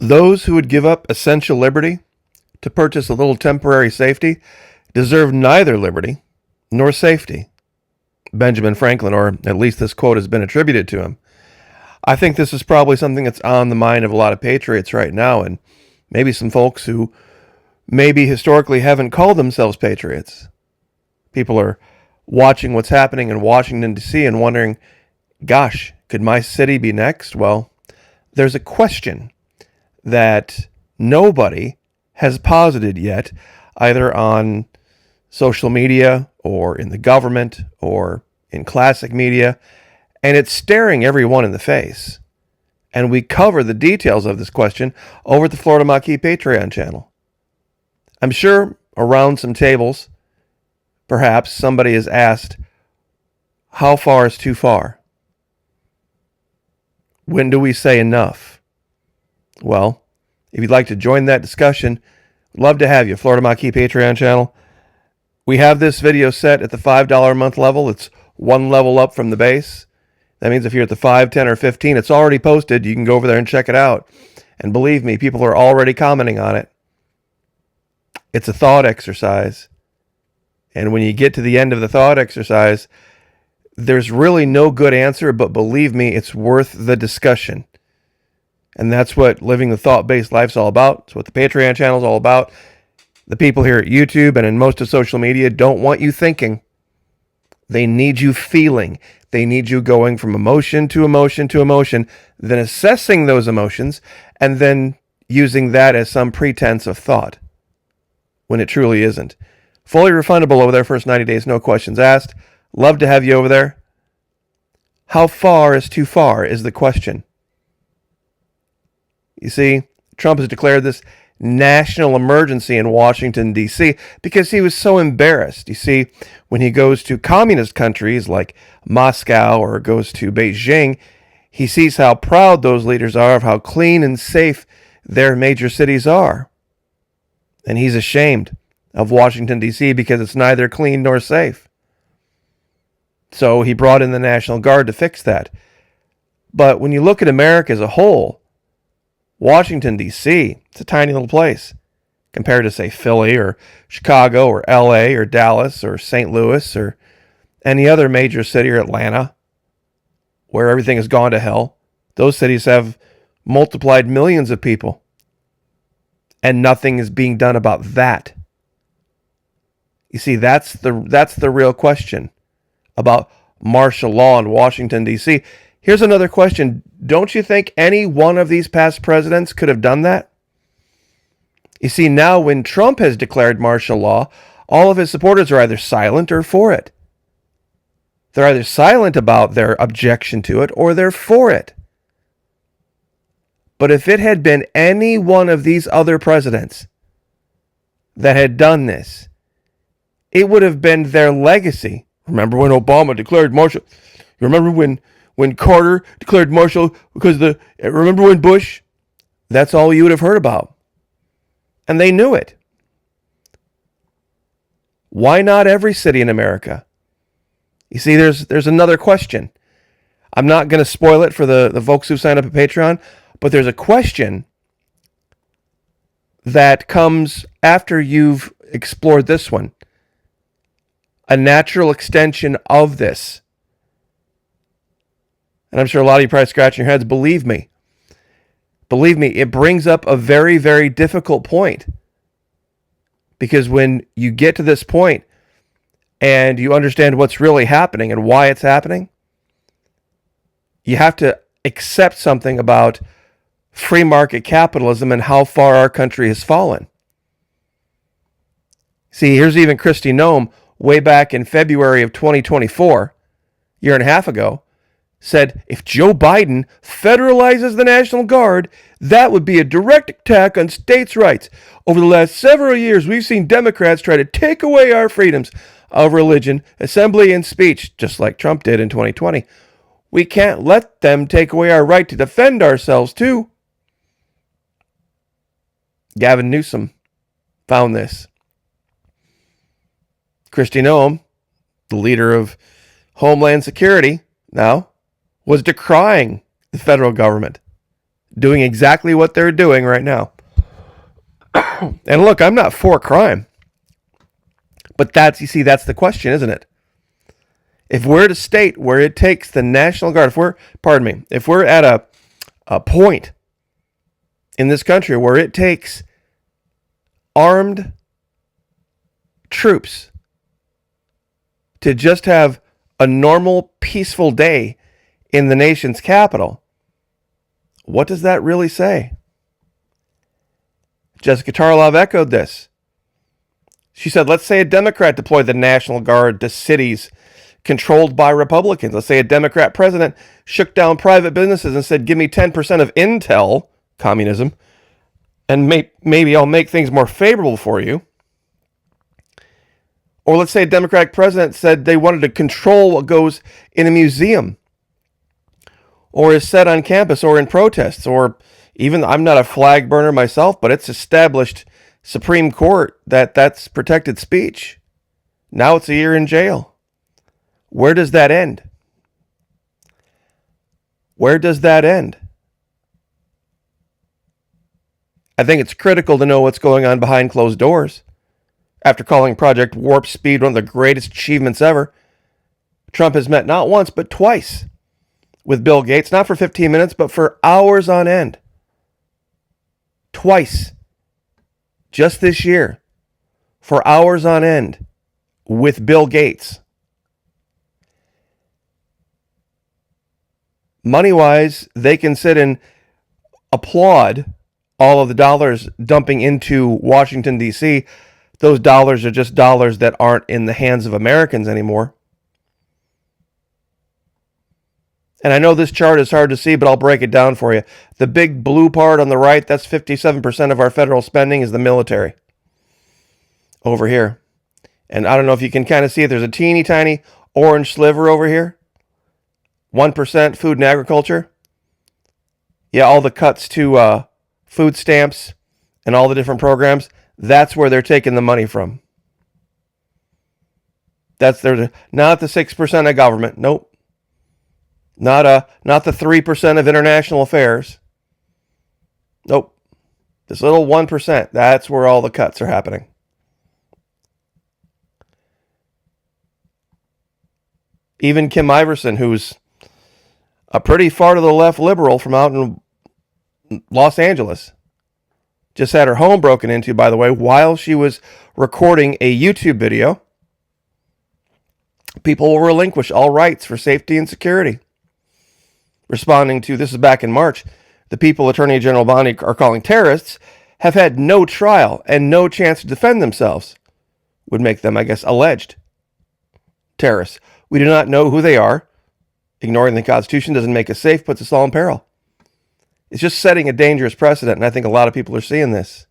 Those who would give up essential liberty to purchase a little temporary safety deserve neither liberty nor safety. Benjamin Franklin, or at least this quote has been attributed to him. I think this is probably something that's on the mind of a lot of patriots right now, and maybe some folks who maybe historically haven't called themselves patriots. People are watching what's happening in Washington, D.C. and wondering, gosh, could my city be next? Well, there's a question that nobody has posited yet, either on social media or in the government or in classic media, and it's staring everyone in the face. And we cover the details of this question over at the Florida Maquis Patreon channel. I'm sure around some tables, perhaps somebody has asked, how far is too far? When do we say enough? Well, if you'd like to join that discussion, I'd love to have you. Florida Maquis Patreon channel. We have this video set at the $5 a month level. It's one level up from the base. That means if you're at the 5, 10, or 15, it's already posted. You can go over there and check it out. And believe me, people are already commenting on it. It's a thought exercise. And when you get to the end of the thought exercise, there's really no good answer, but believe me, it's worth the discussion. And that's what living the thought-based life's all about. It's what the Patreon channel is all about. The people here at YouTube and in most of social media don't want you thinking. They need you feeling. They need you going from emotion to emotion to emotion, then assessing those emotions, and then using that as some pretense of thought, when it truly isn't. Fully refundable over there, first 90 days, no questions asked. Love to have you over there. How far is too far is the question. You see, Trump has declared this national emergency in Washington, D.C. because he was so embarrassed. You see, when he goes to communist countries like Moscow or goes to Beijing, he sees how proud those leaders are of how clean and safe their major cities are. And he's ashamed of Washington, D.C. because it's neither clean nor safe. So he brought in the National Guard to fix that. But when you look at America as a whole, Washington, D.C., it's a tiny little place compared to, say, Philly or Chicago or L.A. or Dallas or St. Louis or any other major city, or Atlanta, where everything has gone to hell. Those cities have multiplied millions of people, and nothing is being done about that. You see, that's the real question about martial law in Washington, D.C. Here's another question. Don't you think any one of these past presidents could have done that? You see, now when Trump has declared martial law, all of his supporters are either silent or for it. They're either silent about their objection to it or they're for it. But if it had been any one of these other presidents that had done this, it would have been their legacy. Remember when Obama declared martial? Remember when Carter declared martial because remember when Bush? That's all you would have heard about. And they knew it. Why not every city in America? You see, there's another question. I'm not going to spoil it for the folks who sign up at Patreon, but there's a question that comes after you've explored this one. A natural extension of this. And I'm sure a lot of you probably scratching your heads. Believe me, it brings up a very, very difficult point. Because when you get to this point and you understand what's really happening and why it's happening, you have to accept something about free market capitalism and how far our country has fallen. See, here's even Kristi Noem, way back in February of 2024, a year and a half ago, said if Joe Biden federalizes the National Guard, that would be a direct attack on states' rights. Over the last several years, we've seen Democrats try to take away our freedoms of religion, assembly, and speech, just like Trump did in 2020. We can't let them take away our right to defend ourselves, too. Gavin Newsom found this. Kristi Noem, the leader of Homeland Security now, was decrying the federal government, doing exactly what they're doing right now. And look, I'm not for crime. But that's, you see, that's the question, isn't it? If we're at a state where it takes the National Guard, if we're at a point in this country where it takes armed troops to just have a normal, peaceful day in the nation's capital, what does that really say? Jessica Tarlov echoed this. She said, let's say a Democrat deployed the National Guard to cities controlled by Republicans. Let's say a Democrat president shook down private businesses and said, give me 10% of intel, communism, and maybe I'll make things more favorable for you. Or let's say a Democratic president said they wanted to control what goes in a museum or is said on campus or in protests, or even, I'm not a flag burner myself, but it's established Supreme Court that's protected speech. Now it's a year in jail. Where does that end? Where does that end? I think it's critical to know what's going on behind closed doors. After calling Project Warp Speed one of the greatest achievements ever, Trump has met not once but twice with Bill Gates, not for 15 minutes, but for hours on end. Twice. Just this year. For hours on end with Bill Gates. Money-wise, they can sit and applaud all of the dollars dumping into Washington, D.C. Those dollars are just dollars that aren't in the hands of Americans anymore. And I know this chart is hard to see, but I'll break it down for you. The big blue part on the right, that's 57% of our federal spending is the military. Over here. And I don't know if you can kind of see it. There's a teeny tiny orange sliver over here. 1% food and agriculture. Yeah, all the cuts to food stamps and all the different programs. That's where they're taking the money from. That's not the 6% of government. Nope. Not the 3% of international affairs. Nope. This little 1%, that's where all the cuts are happening. Even Kim Iverson, who's a pretty far to the left liberal from out in Los Angeles, just had her home broken into, by the way, while she was recording a YouTube video. People will relinquish all rights for safety and security. Responding to, this is back in March, the people Attorney General Bondi are calling terrorists have had no trial and no chance to defend themselves. Would make them, I guess, alleged terrorists. We do not know who they are. Ignoring the Constitution doesn't make us safe, puts us all in peril. It's just setting a dangerous precedent, and I think a lot of people are seeing this.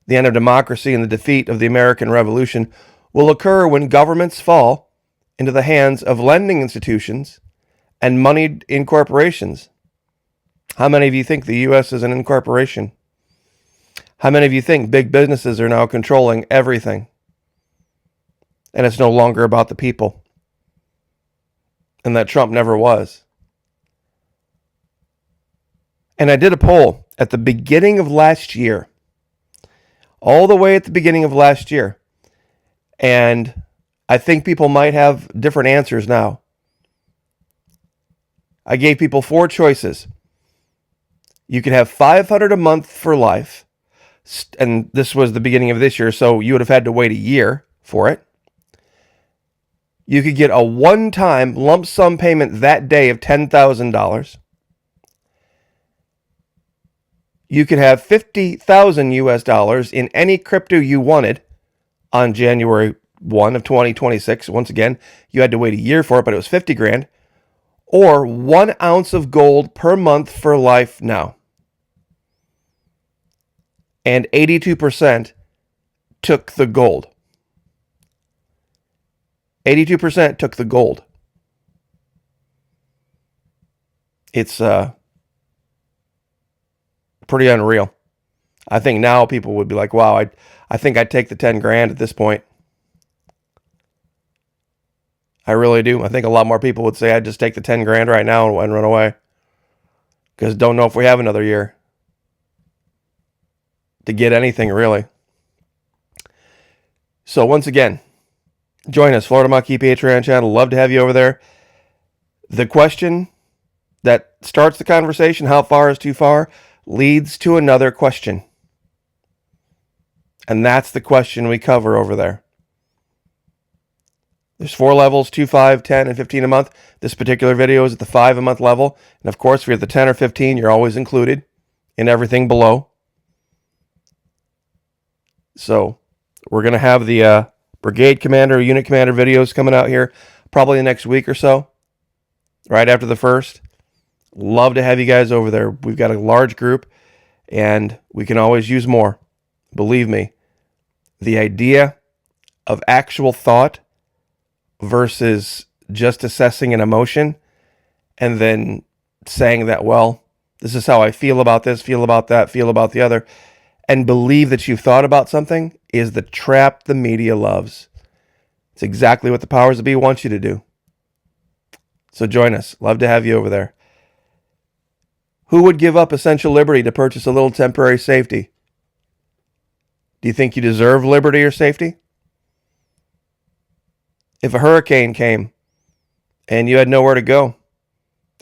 The end of democracy and the defeat of the American Revolution will occur when governments fall into the hands of lending institutions and moneyed incorporations. How many of you think the U.S. is an incorporation? How many of you think big businesses are now controlling everything? And it's no longer about the people. And that Trump never was. And I did a poll at the beginning of last year. All the way at the beginning of last year. And I think people might have different answers now. I gave people 4 choices. You could have $500 a month for life. And this was the beginning of this year, so you would have had to wait a year for it. You could get a one-time lump sum payment that day of $10,000. You could have 50,000 US dollars in any crypto you wanted on January 1 of 2026. Once again, you had to wait a year for it, but it was 50 grand. Or 1 ounce of gold per month for life now. And 82% took the gold. 82% took the gold. It's pretty unreal. I think now people would be like, wow, I think I'd take the 10 grand at this point. I really do. I think a lot more people would say I'd just take the 10 grand right now and run away. because don't know if we have another year to get anything, really. So once again, join us, Florida Monkey Patreon channel. Love to have you over there. The question that starts the conversation, how far is too far, leads to another question. And that's the question we cover over there. There's 4 levels, 2, 5, 10, and 15 a month. This particular video is at the 5 a month level. And of course, if you're at the 10 or 15, you're always included in everything below. So we're going to have the Brigade Commander, Unit Commander videos coming out here probably the next week or so, right after the 1st. Love to have you guys over there. We've got a large group, and we can always use more. Believe me, the idea of actual thought versus just assessing an emotion and then saying that, well, this is how I feel about this, feel about that, feel about the other, and believe that you've thought about something is the trap the media loves. It's exactly what the powers that be want you to do. So join us. Love to have you over there. Who would give up essential liberty to purchase a little temporary safety? Do you think you deserve liberty or safety? If a hurricane came and you had nowhere to go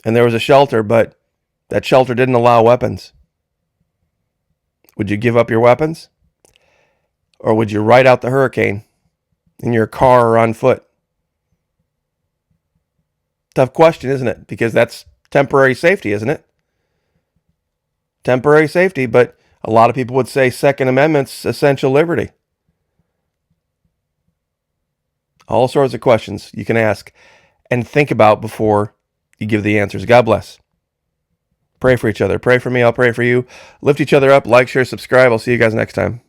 and there was a shelter, but that shelter didn't allow weapons, would you give up your weapons? Or would you ride out the hurricane in your car or on foot? Tough question, isn't it? Because that's temporary safety, isn't it? Temporary safety, but a lot of people would say Second Amendment's essential liberty. All sorts of questions you can ask and think about before you give the answers. God bless. Pray for each other. Pray for me. I'll pray for you. Lift each other up. Like, share, subscribe. I'll see you guys next time.